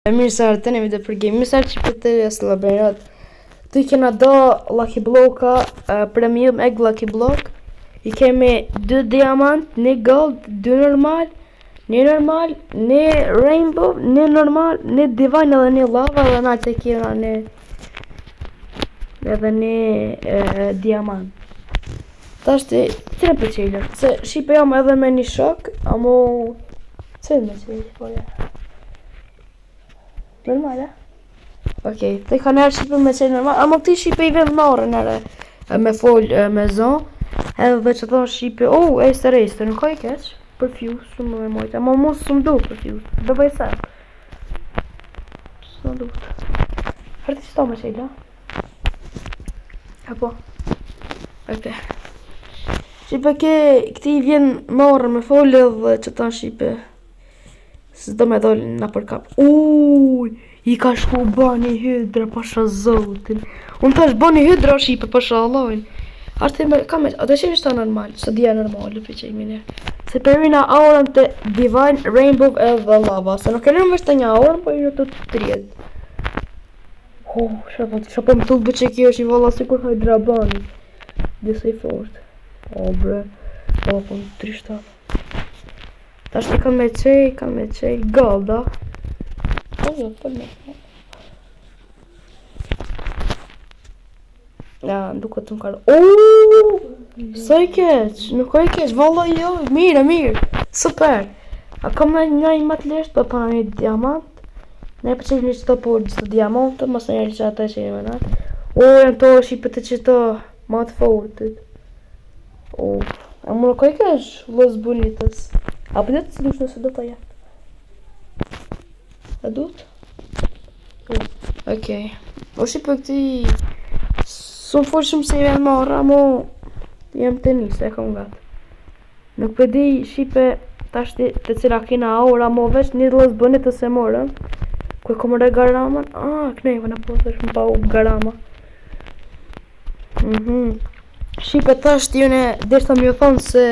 Mirë se ardhët në video për game. Mirë se ardhët që për të jesë labirinat. Tu i kena do Lucky Bloka, premium egg Lucky Block. I kemi 2 diamant, 1 gold, 2 normal, 1 normal, 1 rainbow, 1 normal, 1 divine edhe 1 lava dhe na që kena edhe 1 diamant. Ta është të në për qëllë, se shipe jam edhe me një shok, amo që me qëllë, po ja. Normal, Okej, të ka nërë shipe me qenë normal, amo këti shipe i vend nore nërë me fol me zon, edhe që thonë shipe, Acer, nuk ka i keq, përfjus, shumë me mojtë, amo mos së mdu përfjus, dhe bëj se. Së më duhet. Hërti që ta me qenë, Apo? Okej. Shipe këti i vjen nore me fol edhe që thonë shipe, se do me dollë në përkap. I ka shku bani hydra pasha zotin. Unë tash bani hydra shipe pasha Allahin. Ashtë me kamer, a të shenë shta normal, së dhja normal, për që i minir. Se përmina aurën të divine, rainbow edhe lava. Se nuk e lërëm vështë të një aurën, po i në të të rjedë. Shapo më tullë bëqe kjo është i valla si kur hydra bani. Disa i fort. Bre, po në 3-7. Ta shtë kanë me qej, golda. Ja, duke të më karë. Sa i keq, nuk ka i keq, valla jo, mirë, super. A kam një i matë lesht, për pana një diamant. Ne për që një qëto por gjithë diamantë, mos në një që ata që i menat. Janë to shqipët e qëto matë fortit. A më nuk ka i keq, los bonitës. A për dhe të dush nëse do të jetë. A duhet? Okej. O shqipe këti Sun fort shumë se i ven marra, mo jem të njëse, e kom gatë. Nuk përdi shqipe tashti të cila kina aura, mo veç një dhës bënit të se morën. Ku e kom re garaman? Knejve në po të shumë pa u garama. Shqipe tashti june deshta më ju thonë se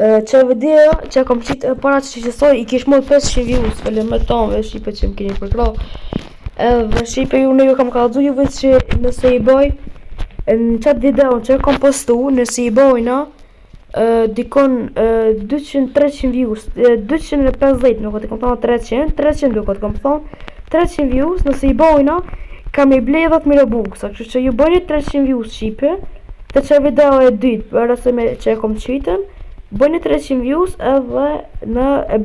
që video që kom qitë para që qësoj i kish mod 500 views fele me tonve shqipe që më kini përkra edhe shqipe ju në ju kam kalëzu ju vetë që nëse i boj në qatë video që kom postu nëse i bojna dikon 200-300 views 250 nuk të kom thonë 300 nuk të kom thonë 300 views nëse i bojna kam i ble 10.000 robux kështu që ju bojni 300 views shqipe të që video e dytë për rëse me që kom qitën bëjnë 300 views edhe në i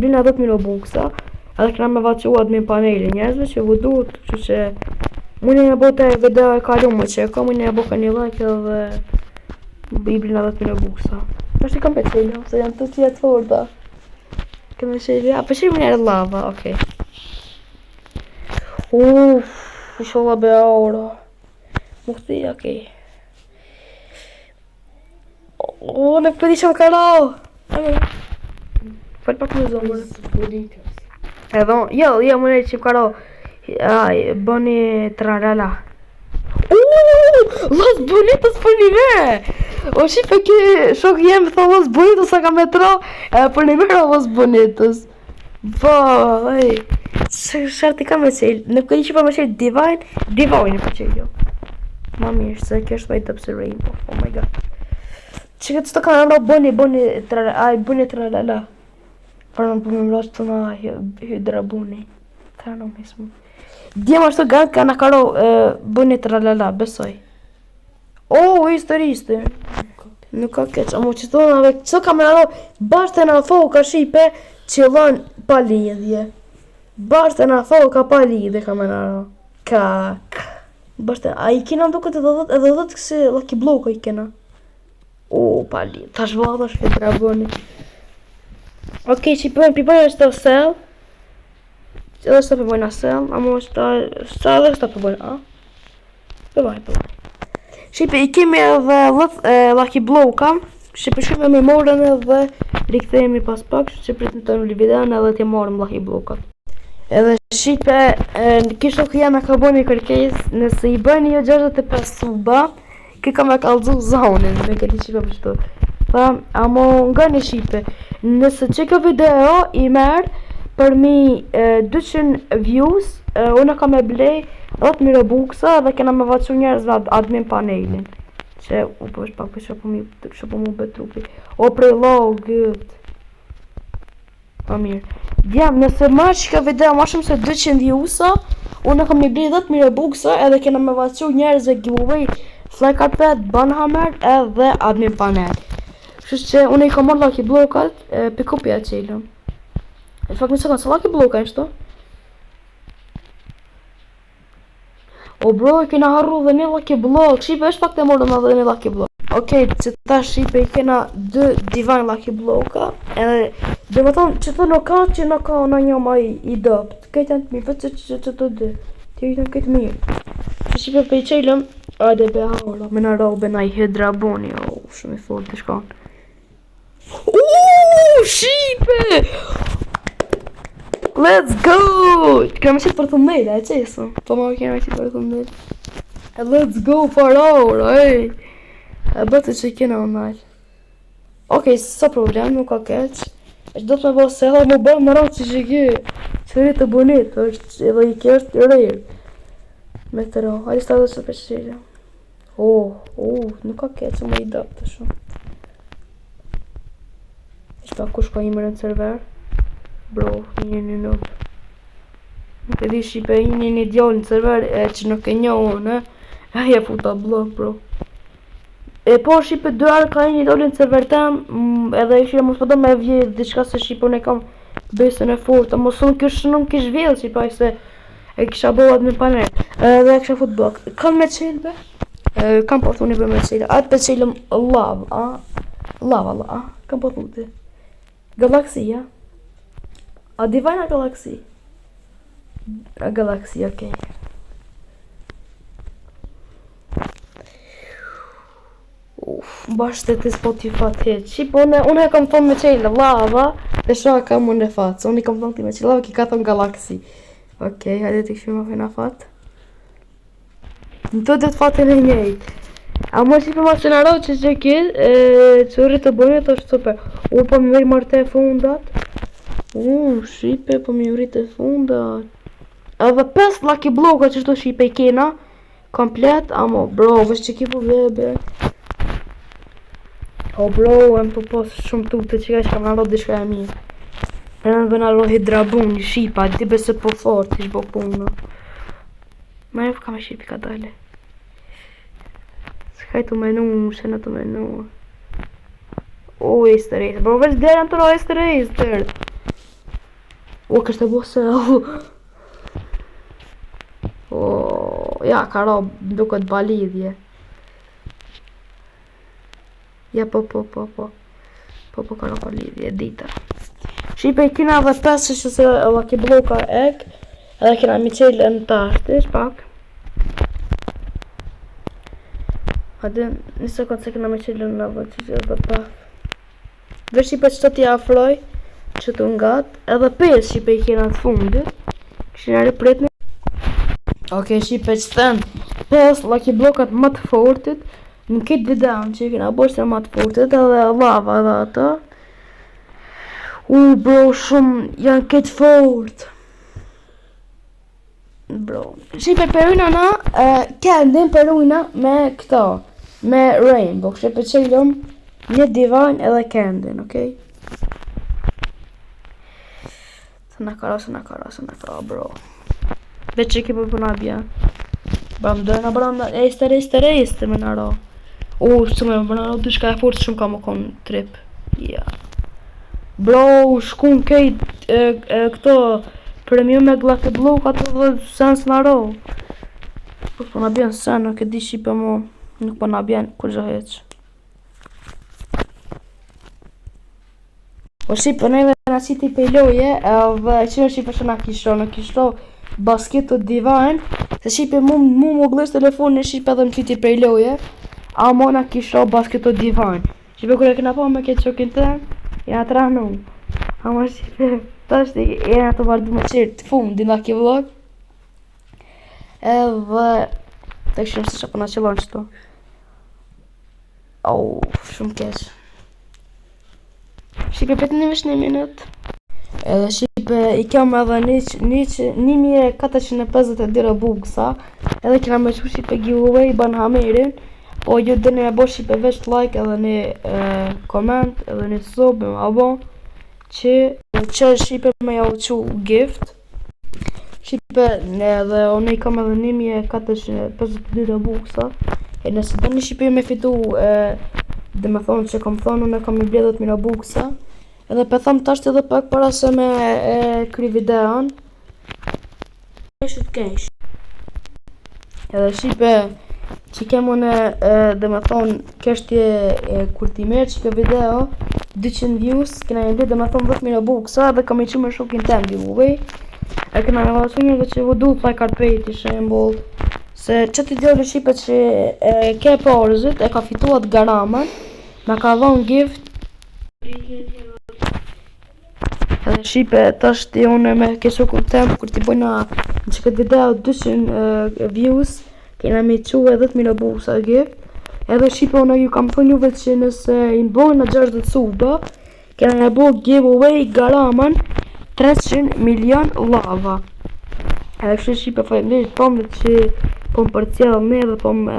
blina 10.000 robuksa edhe këna me vaquat me paneli njerëzve që vë duhet që që mune një bote video e kalum më që ka mune një boka një like edhe i blina 10.000 robuksa është i kam për qelja se janë të tjetë forda këmë qelja për që i mune e lava okej isholla be aura mukti okej nuk përdi që më karo Falë pak më zonë Edhe, jo, më nejtë që më karo Boni tralala Las bonitas për një me O shipe ki shok jem tha las bonitas a ka me tra Për një mera las bonitas Po, Sharti ka me qelë Nuk përdi që pa me qelë divine për qelë jo Ma mirë, se kështë me i tëpë se rainbow Oh my god që këtë së të kanë amra buni tralala Për në përmi mroq të nga hydra buni Trano me smu Djemë ashtu gëtë ka në karo buni tralala, besoj historiste Nuk ka keq, amo që të në që ka me në bashkë në fohu ka shipe Qëllon pa lidhje Bashkë në fohu ka pa lidhje ka me në Bashkë, a i kina mdo këtë edhe dhët kësi Lucky Block i kina pali, tash vada shpet raboni Okej, që i përbojnë është të sell Edhe është të përbojnë a sell Amo është të edhe është të përbojnë Përbojnë Shqipe, i kemi edhe Lucky Blocka Shqipe shumë me morën edhe rikëthejemi pas pak Që pritë të në videon edhe të morëm Lucky Blocka Edhe shqipe, kishtë të jam e ka bojnë i kërkes Nëse i bëjnë jo 65 suba Kë kam e kalëzu zonin me këti qipe për qëtu Tha, amo nga një shipe Nëse që kjo video i merë për mi 200 views, unë kam e blej 10.000 Robuxa dhe kena me vaqu njerëz në admin panelin. Që u po është pak për që po mu bet trupi. O prej logët. Pa mirë. Djem, nëse marrë që ka video ma shumë se 200 viewsa, unë kam i blej 10.000 Robuxa edhe kena me vaqu njerëz e giveaway Fly Carpet, Banhammer edhe admin panel. Kështu që unë i kam marrë Lucky Blokat, pikupja qelëm. Në fakt nëse kanë se Lucky Bloka ishto. O bro, e kena harru dhe një Lucky Blok. Shipe është pak të morë dhe një Lucky Blok. Okej, që ta shipe i kena 2 Divine Lucky Bloka. Edhe, dhe më thonë që të në ka që në ka në një ma i dopt. Këtë janë të mirë, vetë që të dy. Të janë këtë mirë. Që shipe pe i qelëm, ajde be haura, me në robe na i Hydraboni. Shumë i fort të shkanë. Shipe! Let's go! Kena me qitë për thumbnejt, e qesë? Po ma kena me qitë për thumbnejt. Let's go for hour, ej! E bëtë që kena më nalë. Okej, sa problem, nuk ka keq. Është do të me bo se edhe më bërë më ratë që ki. Që rritë të bonit, është edhe i kërë të rejrë. Me të ro, hajde sta dhe që për qëllë. Nuk ka keq, më i dapë të shumë. Ishpa kush ka imër në server? Bro, një nuk. Nuk e di shipe, një djallë në server që nuk e njohën, e futa blok, bro. E po shipe 2 arë ka një djallë në server tem, edhe i shire mos përdo me vjetë, diçka se shipe unë e kam besën e fort, mos unë nuk kish vjellë shipe, se e kisha bohat me panel, edhe e kisha fut blok. Kam me qelë, be? Kam po thuni për me qelë, atë për qelëm lav, Lava, kam po thuti. Galaxia. A Divine a Galaxy? A Galaxy, okej. Bashkë të spot i fat heq. Shqipo, unë e kam thonë me qelë lava, dhe shoha kam unë e fatë. Unë i kam thonë ti me qelë lava, ki ka thonë Galaxy. Okej, hajde të këshme ma fena fatë. Në të dhe të fatën e njejt. A më shqipe ma që në rao që kjellë, që rritë të bonit është super. Po më veri marte e fundat. Shipe, po mi vrit e fundat. Edhe 5 Lucky Bloka që shto shipe i kena komplet, amo bro, vështë që ki po vebe. O bro, e më të posë shumë tute që ka që kam në rrët dishka e mirë. E në dhe në rrët Hydraboni, shipa, di bese po fort, ish bo puna. Ma e ka me shipi ka dale. S'kaj të menu, se në të menu. Easter eggs, bro, veç dherën të ro Easter eggs, dherë. Kështë e bo se, ja, ka ro, duket balidhje. Ja, po, ka ro balidhje, dita. Shipe i kina dhe 5 që se Lucky Bloka ek, edhe kina mi qelë në tashti, shpak. Hadi, një sekund se kina mi qelë në dhe që dhe pak. Dhe shipe që të t'i afroj, që të ngat, edhe 5 shipe i kena të fundit. Kështë nërë pritni. Okej, shipe që thënë 5 Lucky Blokat më të fortit në këtë videon që i kena bërë se më të fortit edhe lava edhe ata. Bro, shumë janë këtë fort. Bro, shipe përrujna na, kendin përrujna me këta, me Rainbow. Shipe qëllëm një Divine edhe kendin, okej? Se në kara, bro. Dhe që ki për përna bja. Bram dojna, Easter me në ra. Që me më në ra, dushka e fort shumë ka më konë trip. Ja. Bro, shkun kejt këto premium me Lucky Bloka të dhe sens në ra. Po përna bjen sen, nuk e di shipe mo. Nuk përna bjen kur gjë heq. Po shipe neve nga qiti pe loje, dhe që në shipe që në kishto basketu Divine, se shipe mu më glesh telefonin e shipe edhe më qiti pe loje, a mo nga kishto basketu Divine. Shipe kërë e këna po me këtë qokin të, jena të ranu. A mo shipe, ta është jena të vardu më qirë të fund, din Lucky Vlog. Edhe, të këshim se që përna qëllon qëto. Shumë keq. Shipe, petë një vesh një minut. Edhe shipe i kam edhe 1450 Robuxa. Edhe kena me qu shipe giveaway ban Hamerin. Po ju dëni me bo shipe veç like edhe një comment edhe një sub me ma bo që shipe me ja uqu gift. Shipe edhe unë i kam edhe 1452 Robuxa. E nëse dëni shipe me fitu dhe me thonë që kom thonë unë e kam i ble 10.000 Robuxa. Edhe pe thom tasht edhe pak para se me kry videon. Edhe shipe që kem unë dhe me thonë keshtje kur ti merë që video 200 views kena një ble dhe me thonë 10.000 Robuxa dhe kam i që me shokin tem giveaway. E kena me vasu një dhe që vëdu Fly Carpeti shembol se që ti djoli shipe që ke porzit e ka fituat garaman me ka dhon gift. Edhe shipe tash ti unë me kesu kur tem kur ti bojna në që këtë video 200 views kena me qu e 10.000 Robuxa gift. Edhe shipe unë ju kam thonë juve që nëse i mbojnë 60 suba kena me bo giveaway garaman 300 milion lava. Edhe kështë shipe faleminderit pomët që po më përcjellni dhe po më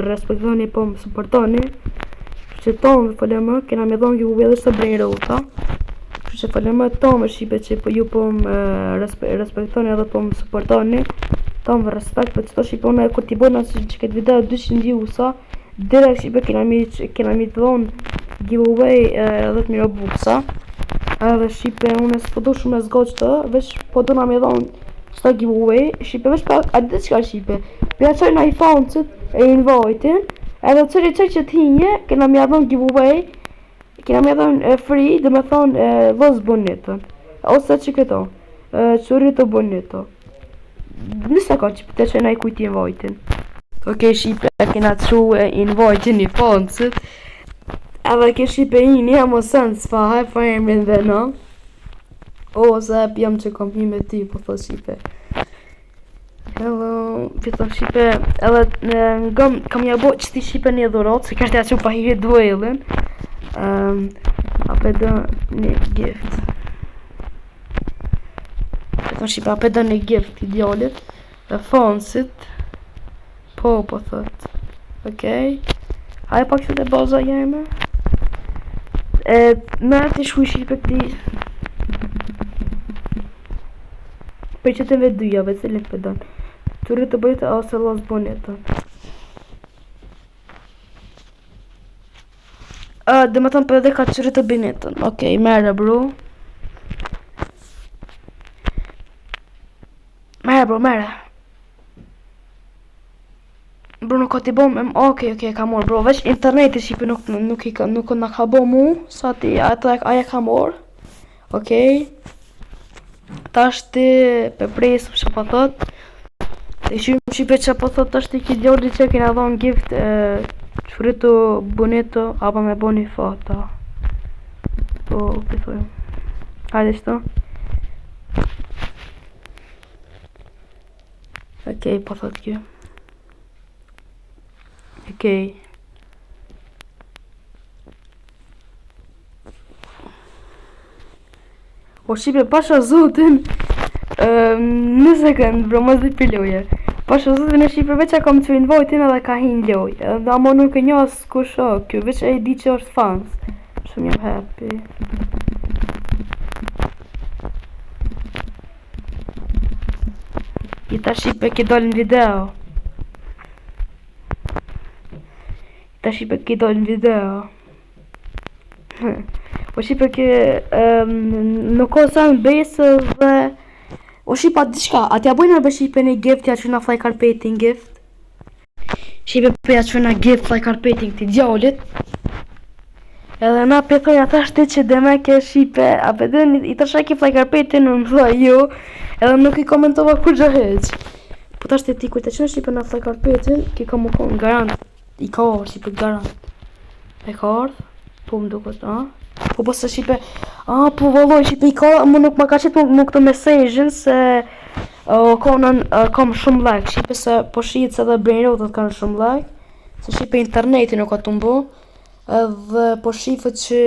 respektoni po më supportoni. Që tonë falema kena me dhonë giveaway dhe së brejnë rota. Që falema tonë shipe që po ju po më respektoni edhe po më supportoni. Tonë dhe respekt për qëto shipe unë kur t'i bojna që këtë video 200 viewsa direkt shipe kena mi të dhonë giveaway 10.000 Robuxa. Edhe shipe unë s'po du shumë e zgoq të veç po du na me dhonë qëto giveaway shipe veç pa a dhe qka shipe pja qojnë iPhone-cët e invite-in edhe qëri që t'hinje kena me dhonë giveaway kena me dhonë free dhe me thonë vëz bonitën ose që këto qurito bonito nisa ka që pëte qojnë kujt invite-in. Ok shipe kena qu invite-in i foncët edhe ke shipe ini jam o sens fa haj fa emrin dhe no o se jam që kom hi me ty po thot shipe. Hello pita shipe edhe kam ja bo qëti shipe një dhurot se kështë ja që pa hiri duelin ape do një gift pita shipe ape do një gift idealit dhe fonsit po thot okej haj pak që të baza jeme me ati shkuj shipe këti për që të me dujave cilin përdon të rritë të bëjtë ose los bonetën dhe më thonë për edhe ka që rritë të binetën okej, mere bro mere bro nuk ka t'i bom okej, ka mor bro veç interneti shipi nuk na ka bo mu sa ti aja ka mor okej tash ti pe presu që po thot të shumë shipe që po thot tash ti ki djordi që kena dhon gift qëritu bonito apo me boni foto po pëthojmë hajde shto okej po thot kjo okej o shipe pasha zotin në sekund bro mos dhe piloje pasha zotin e shipe veç e kam që invojtin edhe ka hin loj edhe ama nuk e njas kush o kjo veç e di që është fans shumë jam happy i ta shipe ki dol në video o shipe ki nuk o sa në besë dhe o shipa diçka atja bojnë arbe shipe një gift ja qëna Fly Carpetin gift shipe përja qëna gift Fly Carpetin këti djallit edhe na pëthoja thashti që dhe me ke shipe a pëtën i të shaki Fly Carpetin në më thua ju edhe nuk i komentova kur gjoheq po thashti ti kur të qëna shipe në Fly Carpetin ki ka më konë garant i ka orë shipe garant e ka orë po më duket po se shipe po valloj shipe i ka më nuk ma ka qitë më këtë mesajin se kam shumë like shipe se po shihet se dhe brainrotet kanë shumë like se shipe interneti nuk ka të mbo edhe po shihet që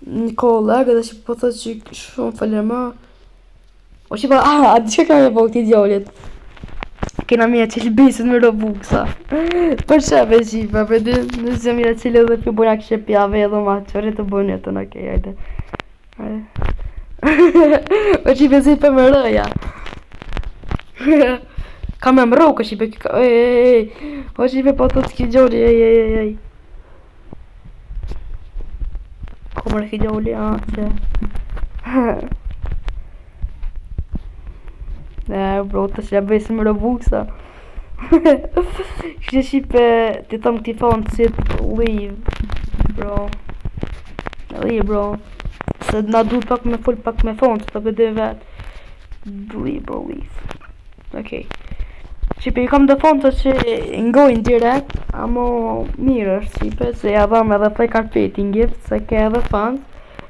një kolleg edhe që po thot që shumë falema. O që a di që ka me po këti djallit? Kena mija që shbisit me Robuxa. Për shepe qipa, për di nëse mija qile dhe për bëjna kështë pjave edhe ma qëri të bëjnë jetën, okej, ajde. O qipe si për më rëja. Ka me më rëka qipe, o qipe po të t'ki gjolli, ej. Komër ki gjolli, që. Bro, të që bëjë se më Robuxa. Kështë shipe të thëmë këti fond si leave. Bro. Leave, bro. Se na du pak me full pak me fond, të bëjë vetë. Leave, bro, leave. Okej. Shipe i kam dhe fond të që ngojnë direkt, amo mirë është shipe, se ja dham edhe play carpeting gift, se ke edhe fond.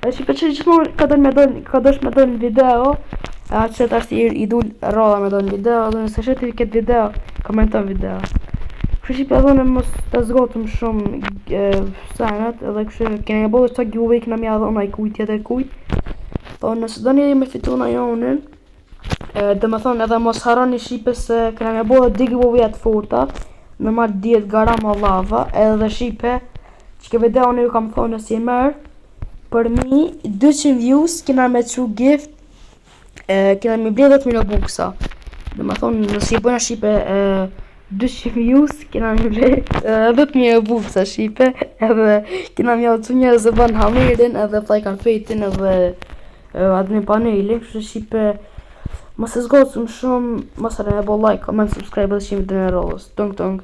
Shipe që gjithmonë ka dësh me dojnë video, që të ashtë i dul rralla me dojnë video, dhe nëse sheti këtë video, komenton video. Kështë që edhe në mos të zgotëm shumë sanat, edhe kështë kene e bodë që të giveaway këna mja dhe onaj kujt tjetër kujt. Po nëse do një me fitu na jonin, dhe me thonë edhe mos harani shipe se këna mja bodë di giveaway të furta, me marrë 10 garama lava, edhe shipe, që ke video në ju kam thonë nësi mërë, për mi 200 views kena me që gift, kena me ble 10.000 Robuxa. Dhe me thonë nësi i bëna shipe 200 views kena me ble 10.000 Robuxa shipe, edhe kena me jau të njerëz e ban hamirin, edhe play carpetin, edhe admin paneli, kështë shipe mos e zgocëm shumë, mos e ne bo like, comment, subscribe edhe shimi dhe në rollës. Tung tung.